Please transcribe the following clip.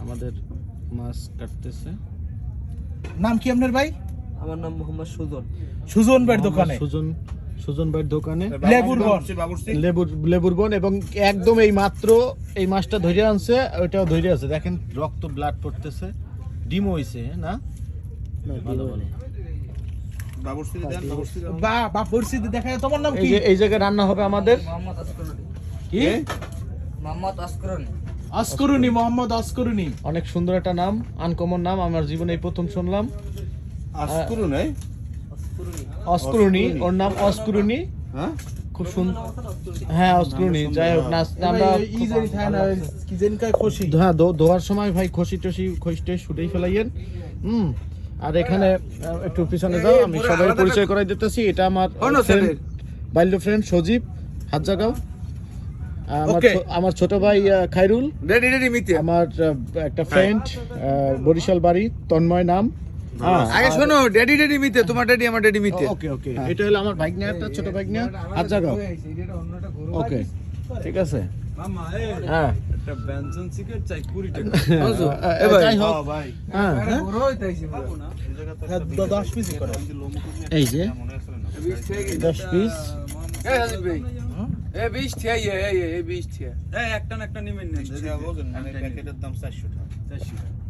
আমাদের মাছ কাটতেছে। নাম কি আপনার ভাই? আমার নাম মোহাম্মদ সুজন। সুজন ভাইয়ের দোকানে, সুজন ভাইয়ের দোকানে লেবুর বন এবং একদম এই মাত্র এই মাছটা ধরে আনছে, ওইটাও ধরে আছে। দেখেন রক্ত ব্লাড পড়তেছে, ডিম হইছে না? ভালো ভালো। বাবুরসিদি দেখা যায়। তোমার নাম কি? এই জায়গায় রান্না হবে আমাদের মোহাম্মদ আসকরুনি। কি? মোহাম্মদ আসকরুনি। আসকরুনি, মোহাম্মদ আসকরুনি। অনেক সুন্দর একটা নাম, আনকমন নাম, আমার জীবনে এই প্রথম শুনলাম। আসকরুনি। অস্করুনি, ওর নাম অস্করুনি। হ্যাঁ খুব সুন্দর। হ্যাঁ অস্করুনি, যাই হোক নামটা কি জানি কয় খুশি। হ্যাঁ ধোয়ার সময় ভাই খসি শুটেই ফেলাইয়েন। আর এখানে একটু পিছনে যাও, আমি সবাই পরিচয় করাই দিতেছি। এটা আমার বাইল্ড ফ্রেন্ড সজীব হাজাগাঁও, আমার ছোট ভাই খায়রুল, আমার একটা ফ্রেন্ড বরিশাল বাড়ি তন্ময় নাম। আগে শোনো, ড্যাডি মিতে, তোমার ড্যাডি আমার ড্যাডি মিতে। ওকে এটা হলো আমার ভাগ্নে, একটা ছোট ভাগ্নে হাজাগাঁও। ওকে ঠিক আছে। হ্যাঁ একটা বেনসন সিগারেট চাই 20 টাকা। যাই হোক, হ্যাঁ 10 পিস করে। এই যে 10 পিস। এই হাজিব ভাই, এই 20 ঠিয়া, এই 20 ঠিয়া। এই একটা না একটা নিমেন না। প্যাকেটের দাম 400 টাকা। 400 টাকা।